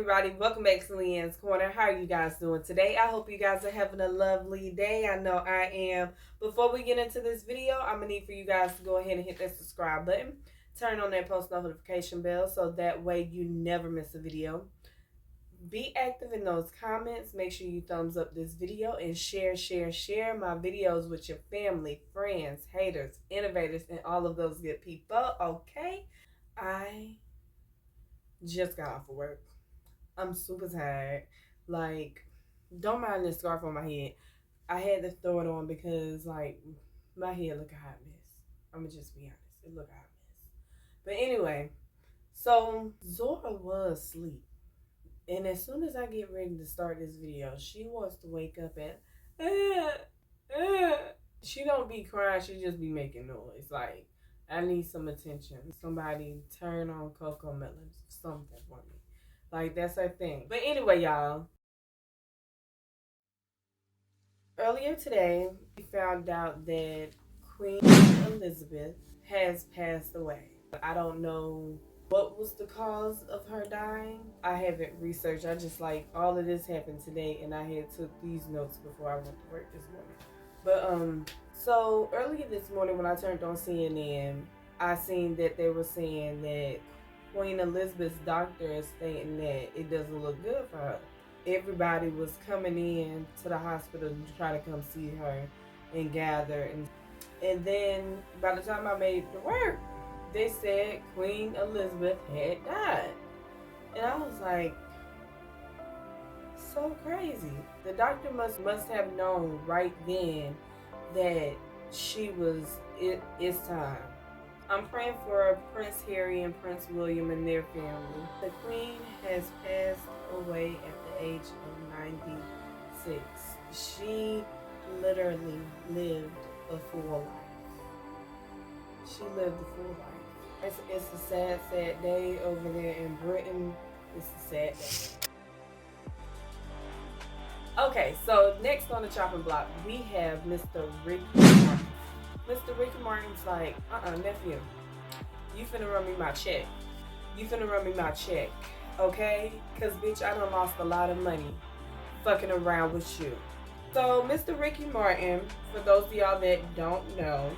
everybody, welcome back to Leanne's Corner. How are you guys doing today? I hope you guys are having a lovely day. I know I am. Before we get into this video, I'm going to need for you guys to go ahead and hit that subscribe button. Turn on that post notification bell so that way you never miss a video. Be active in those comments. Make sure you thumbs up this video and share my videos with your family, friends, haters, innovators, and all of those good people, okay? I just got off of work. I'm super tired. Like, don't mind this scarf on my head. I had to throw it on because, like, my head look a hot mess. I'm gonna just be honest. It look a hot mess. But anyway, so Zora was asleep. And as soon as I get ready to start this video, she wants to wake up and she don't be crying, she just be making noise. Like, I need some attention. Somebody turn on Coco Melon, something for me. Like, that's her thing. But anyway, y'all. Earlier today, we found out that Queen Elizabeth has passed away. I don't know what was the cause of her dying. I haven't researched. I just all of this happened today, and I had took these notes before I went to work this morning. But so earlier this morning when I turned on CNN, I seen that they were saying that Queen Elizabeth's doctor is stating that it doesn't look good for her. Everybody was coming in to the hospital to try to come see her and gather, and then by the time I made it to work, they said Queen Elizabeth had died. And I was like, so crazy. The doctor must have known right then that it's time. I'm praying for Prince Harry and Prince William and their family. The Queen has passed away at the age of 96. She literally lived a full life. She lived a full life. It's a sad, sad day over there in Britain. It's a sad day. Okay, so next on the chopping block, we have Mr. Ricky Martin. Mr. Ricky Martin's like, nephew, you finna run me my check. You finna run me my check, okay? Because, bitch, I done lost a lot of money fucking around with you. So, Mr. Ricky Martin, for those of y'all that don't know,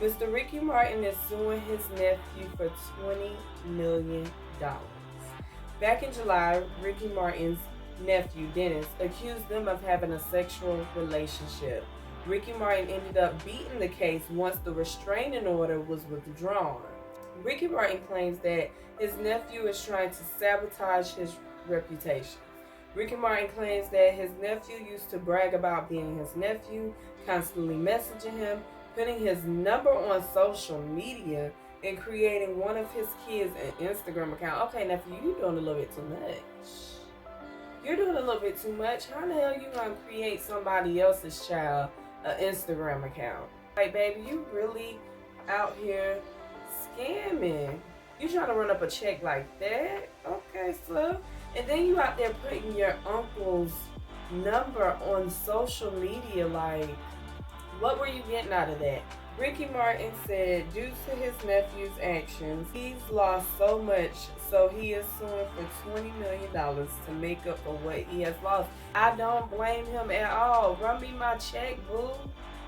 Mr. Ricky Martin is suing his nephew for $20 million. Back in July, Ricky Martin's nephew, Dennis, accused them of having a sexual relationship. Ricky Martin ended up beating the case once the restraining order was withdrawn. Ricky Martin claims that his nephew is trying to sabotage his reputation. Ricky Martin claims that his nephew used to brag about being his nephew, constantly messaging him, putting his number on social media, and creating one of his kids an Instagram account. Okay, nephew, you're doing a little bit too much. You're doing a little bit too much. How the hell you gonna create somebody else's child an Instagram account? Like, baby, you really out here scamming. You trying to run up a check like that? Okay, so. And then you out there putting your uncle's number on social media. Like, what were you getting out of that? Ricky Martin said due to his nephew's actions, he's lost so much, so he is suing for $20 million to make up for what he has lost. I don't blame him at all. Run me my check, boo.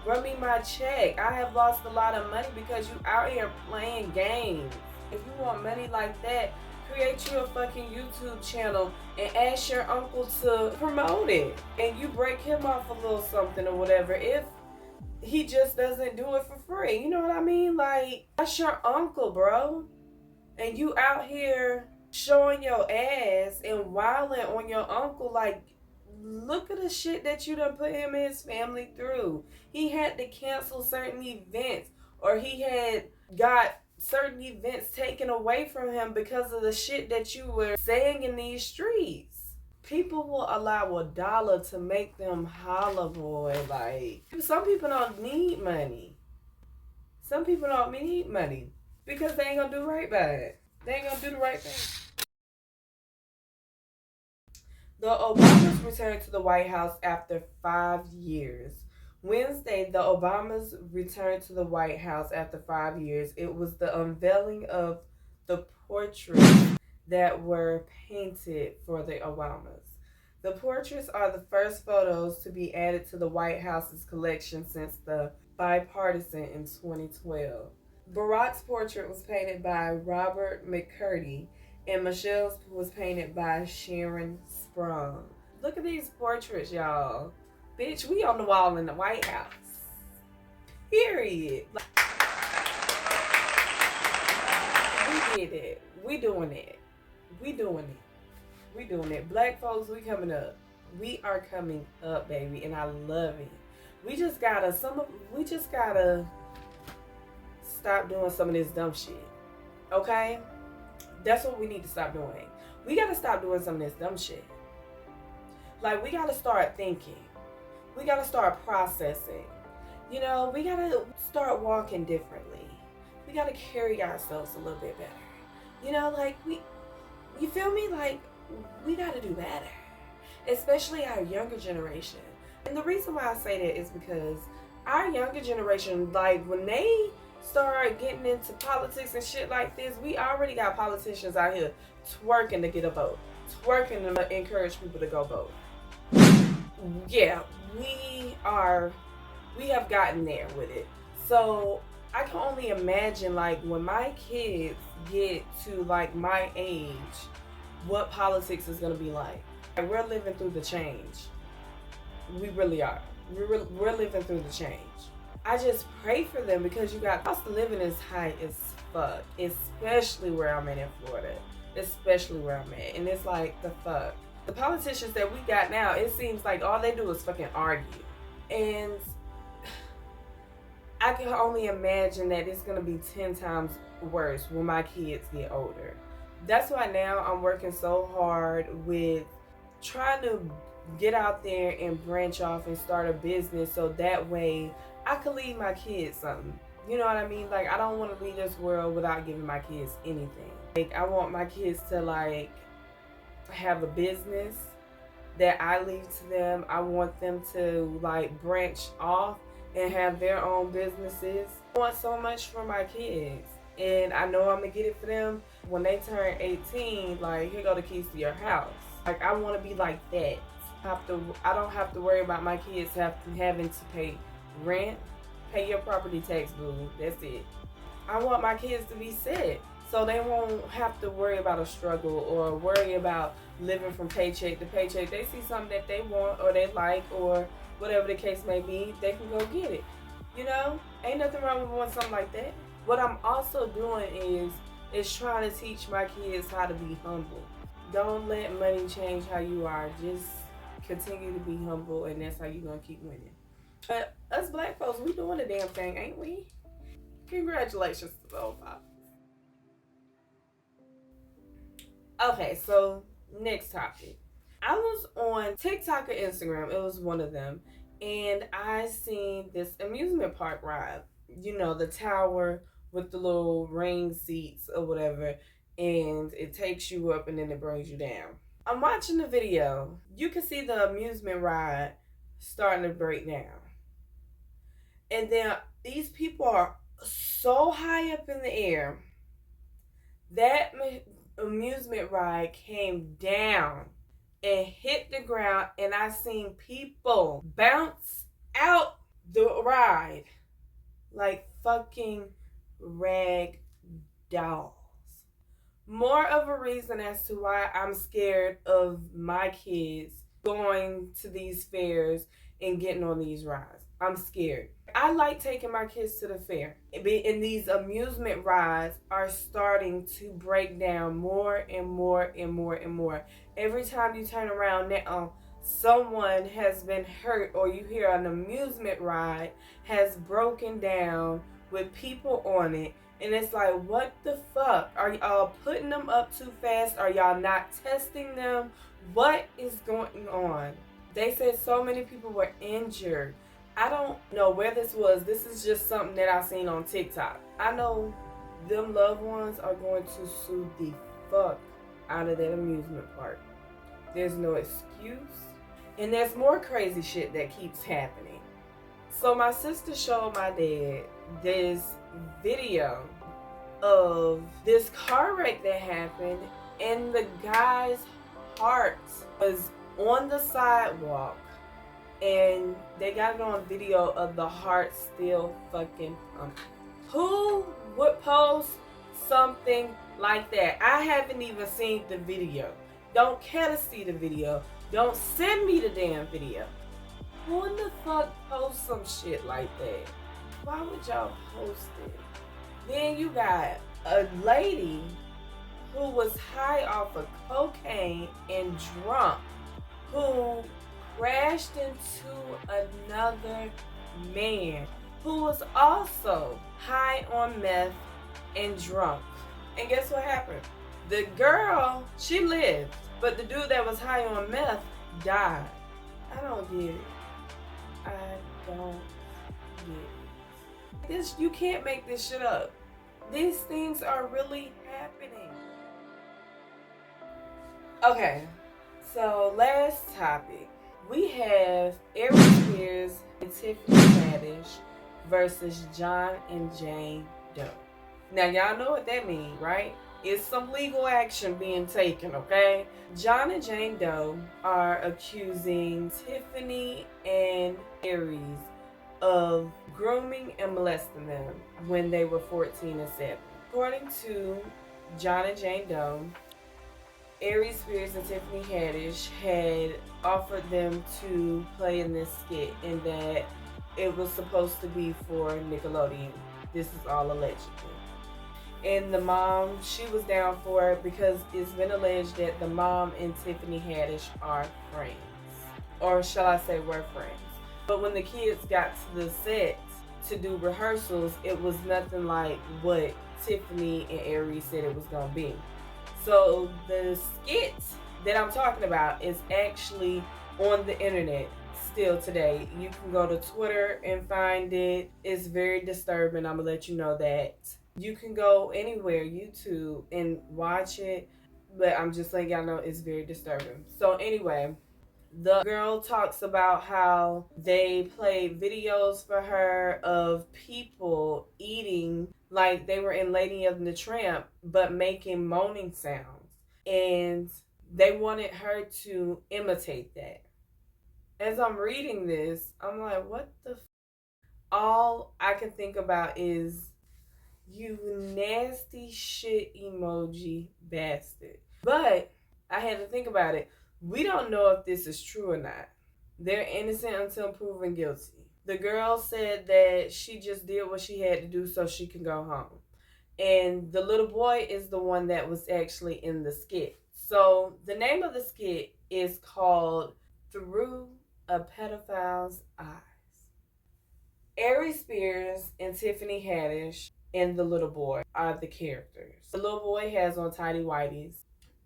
Run me my check. I have lost a lot of money because you out here playing games. If you want money like that, create you a fucking YouTube channel and ask your uncle to promote it. And you break him off a little something or whatever. If he just doesn't do it for free. You know what I mean? Like, that's your uncle, bro. And you out here showing your ass and wilding on your uncle. Like, look at the shit that you done put him and his family through. He had to cancel certain events, or he had got certain events taken away from him because of the shit that you were saying in these streets. People will allow $1 to make them holler, boy. Like, some people don't need money. Some people don't need money because they ain't gonna do right by it. They ain't gonna do the right thing. The Obamas returned to the White House after 5 years. Wednesday, the Obamas returned to the White House after 5 years. It was the unveiling of the portrait that were painted for the Obamas. The portraits are the first photos to be added to the White House's collection since the bipartisan in 2012. Barack's portrait was painted by Robert McCurdy, and Michelle's was painted by Sharon Sprung. Look at these portraits, y'all. Bitch, we on the wall in the White House. Period. We did it. We doing it. We doing it. We doing it. Black folks, we coming up. We are coming up, baby, and I love it. We just gotta stop doing some of this dumb shit. Okay? That's what we need to stop doing. We gotta stop doing some of this dumb shit. Like, we gotta start thinking. We gotta start processing. You know, we gotta start walking differently. We gotta carry ourselves a little bit better. You know, like, you feel me? Like, we gotta do better. Especially our younger generation. And the reason why I say that is because our younger generation, like, when they start getting into politics and shit like this, we already got politicians out here twerking to get a vote. Twerking to encourage people to go vote. Yeah, we have gotten there with it. So I can only imagine, like, when my kids get to, like, my age, what politics is going to be like. We're living through the change. We really are. We're living through the change. I just pray for them because you got cost of living is high as fuck, especially where I'm at in Florida. Especially where I'm at. And it's like, the fuck. The politicians that we got now, it seems like all they do is fucking argue. And I can only imagine that it's going to be 10 times worse when my kids get older. That's why now I'm working so hard with trying to get out there and branch off and start a business so that way I could leave my kids something. You know what I mean? Like, I don't want to leave this world without giving my kids anything. Like, I want my kids to, like, have a business that I leave to them. I want them to, like, branch off and have their own businesses. I want so much for my kids. And I know I'm going to get it for them when they turn 18. Like, here go the keys to your house. Like, I want to be like that. I don't have to worry about my kids having to pay rent, pay your property tax, boo. That's it. I want my kids to be set so they won't have to worry about a struggle or worry about living from paycheck to paycheck. They see something that they want or they like or whatever the case may be, they can go get it. You know? Ain't nothing wrong with wanting something like that. What I'm also doing is trying to teach my kids how to be humble. Don't let money change how you are. Just continue to be humble, and that's how you're going to keep winning. But us black folks, we doing the damn thing, ain't we? Congratulations to the Obamas. Okay, so next topic. I was on TikTok or Instagram, it was one of them, and I seen this amusement park ride. You know, the tower with the little ring seats or whatever, and it takes you up and then it brings you down. I'm watching the video. You can see the amusement ride starting to break down. And then these people are so high up in the air. That amusement ride came down and hit the ground, and I seen people bounce out the ride like fucking rag dolls. More of a reason as to why I'm scared of my kids going to these fairs and getting on these rides. I'm scared. I like taking my kids to the fair. And these amusement rides are starting to break down more and more and more and more. Every time you turn around now, someone has been hurt, or you hear an amusement ride has broken down with people on it. And it's like, what the fuck? Are y'all putting them up too fast? Are y'all not testing them? What is going on? They said so many people were injured. I don't know where this was. This is just something that I seen on TikTok. I know them loved ones are going to sue the fuck out of that amusement park. There's no excuse. And there's more crazy shit that keeps happening. So my sister showed my dad this video of this car wreck that happened And the guy's heart was on the sidewalk, and they got it on video of the heart still fucking pumping. Who would post something like that? I haven't even seen the video. Don't care to see the video. Don't send me the damn video. Who in the fuck posts some shit like that? Why would y'all post it? Then you got a lady who was high off of cocaine and drunk, who crashed into another man who was also high on meth and drunk. And guess what happened? The girl, she lived, but the dude that was high on meth died. I don't get it. I don't get it. This, you can't make this shit up. These things are really happening. Okay, so last topic. We have Aries and Tiffany Haddish versus John and Jane Doe. Now y'all know what that means, right? It's some legal action being taken, okay? John and Jane Doe are accusing Tiffany and Aries of grooming and molesting them when they were 14 and 7. According to John and Jane Doe, Aries Spears and Tiffany Haddish had offered them to play in this skit, and that it was supposed to be for Nickelodeon. This is all allegedly. And the mom, she was down for it because it's been alleged that the mom and Tiffany Haddish are friends. Or shall I say were friends. But when the kids got to the set to do rehearsals, it was nothing like what Tiffany and Aries said it was going to be. So the skit that I'm talking about is actually on the internet still today. You can go to Twitter and find it. It's very disturbing. I'm going to let you know that. You can go anywhere, YouTube, and watch it. But I'm just letting y'all know it's very disturbing. So anyway, the girl talks about how they played videos for her of people eating like they were in Lady and the Tramp, but making moaning sounds. And they wanted her to imitate that. As I'm reading this, I'm like, what the f-? All I can think about is, you nasty shit emoji bastard. But I had to think about it. We don't know if this is true or not. They're innocent until proven guilty. The girl said that she just did what she had to do so she can go home. And the little boy is the one that was actually in the skit. So the name of the skit is called Through a Pedophile's Eyes. Aries Spears and Tiffany Haddish and the little boy are the characters. The little boy has on tidy whities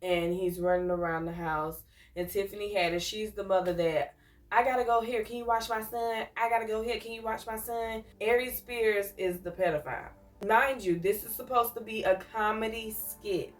and he's running around the house. And Tiffany Haddish, she's the mother that, I gotta go here, can you watch my son? I gotta go here, can you watch my son? Aries Spears is the pedophile. Mind you, this is supposed to be a comedy skit.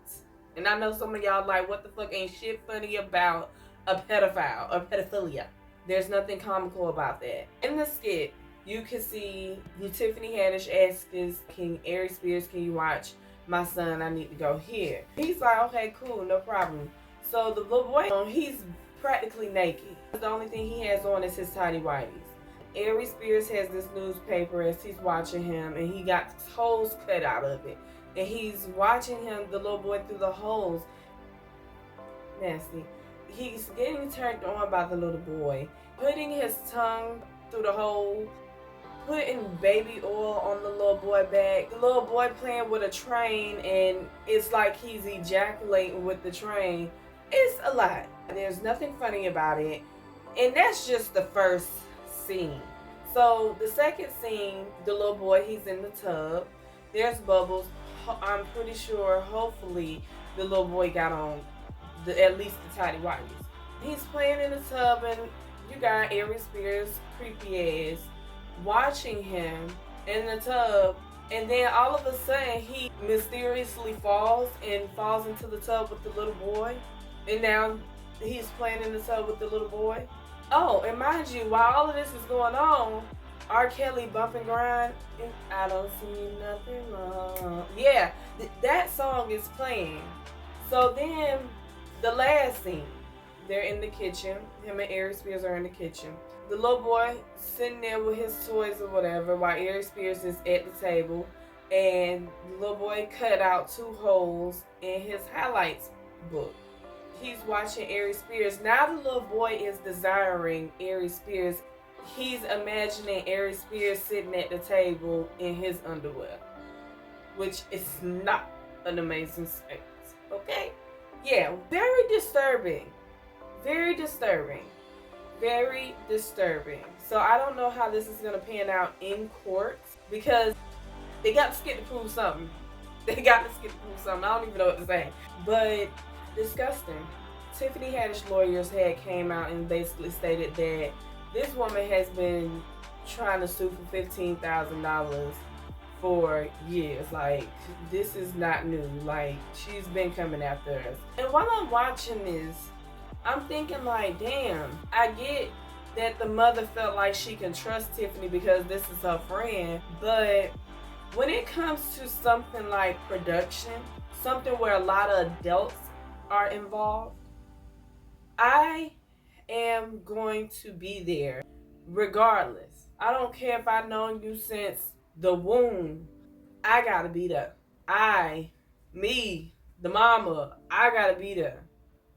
And I know some of y'all like, what the fuck, ain't shit funny about a pedophile or pedophilia. There's nothing comical about that. In the skit, you can see Tiffany Haddish asks King Aries Spears, can you watch my son? I need to go here. He's like, okay, cool, no problem. So the little boy, he's practically naked. The only thing he has on is his tidy whities. Aries Spears has this newspaper as he's watching him, and he got holes cut out of it. And he's watching him, the little boy, through the holes. Nasty. He's getting turned on by the little boy, putting his tongue through the hole, putting baby oil on the little boy back. The little boy playing with a train, and it's like he's ejaculating with the train. It's a lot. There's nothing funny about it. And that's just the first scene. So the second scene, the little boy, he's in the tub. There's bubbles. I'm pretty sure, hopefully, the little boy got on at least the tidy whities. He's playing in the tub, and you got Aries Spears, creepy ass, watching him in the tub, and then all of a sudden he mysteriously falls into the tub with the little boy, and now he's playing in the tub with the little boy. Oh, and mind you, while all of this is going on, R. Kelly Bump and Grind, I don't see nothing wrong. Yeah, that song is playing. So then, the last scene, they're in the kitchen. Him and Aries Spears are in the kitchen. The little boy sitting there with his toys or whatever, while Aries Spears is at the table. And the little boy cut out 2 holes in his highlights book. He's watching Aries Spears. Now the little boy is desiring Aries Spears. He's imagining Aries Spears sitting at the table in his underwear, which is not an amazing sight. Okay? Yeah, very disturbing. Very disturbing. Very disturbing. So I don't know how this is going to pan out in court, because they got to skip to prove something. They got to skip to prove something. I don't even know what to say. But disgusting. Tiffany Haddish lawyers had came out and basically stated that this woman has been trying to sue for $15,000 for years. Like, this is not new. Like, she's been coming after us. And while I'm watching this, I'm thinking like, damn, I get that the mother felt like she can trust Tiffany because this is her friend, but when it comes to something like production, something where a lot of adults are involved, I am going to be there regardless. I don't care if I've known you since the womb. I gotta be there. The mama, I gotta be there.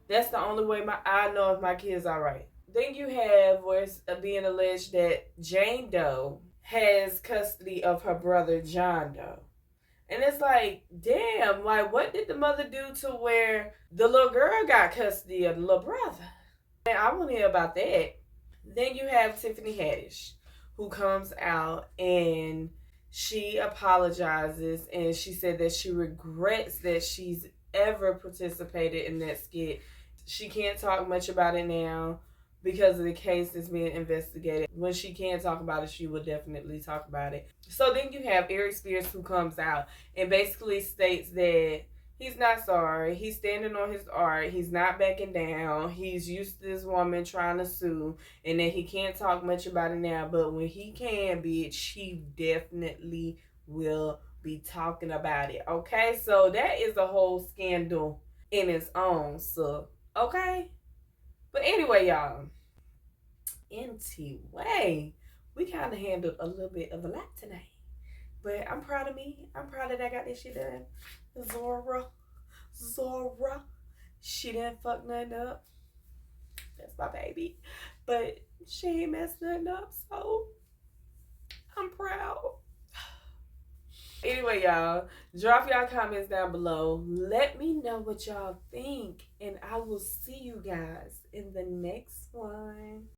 That's the only way I know if my kid's all right. Then you have where it's being alleged that Jane Doe has custody of her brother John Doe. And it's like, damn, like, what did the mother do to where the little girl got custody of the little brother? And I want to hear about that. Then you have Tiffany Haddish, who comes out and she apologizes, and she said that she regrets that she's ever participated in that skit. She can't talk much about it now because of the case that's being investigated. When she can talk about it, she will definitely talk about it. So then you have Aries Spears, who comes out and basically states that he's not sorry. He's standing on his art. He's not backing down. He's used to this woman trying to sue, and that he can't talk much about it now. But when he can, bitch, he definitely will be talking about it. Okay? So that is a whole scandal in its own. So, okay? But anyway, y'all. Anyway, we kind of handled a little bit of a lot tonight. But I'm proud of me. I'm proud that I got this shit done. Zora. She didn't fuck nothing up. That's my baby. But she ain't messed nothing up, so I'm proud. Anyway, y'all, drop y'all comments down below. Let me know what y'all think. And I will see you guys in the next one.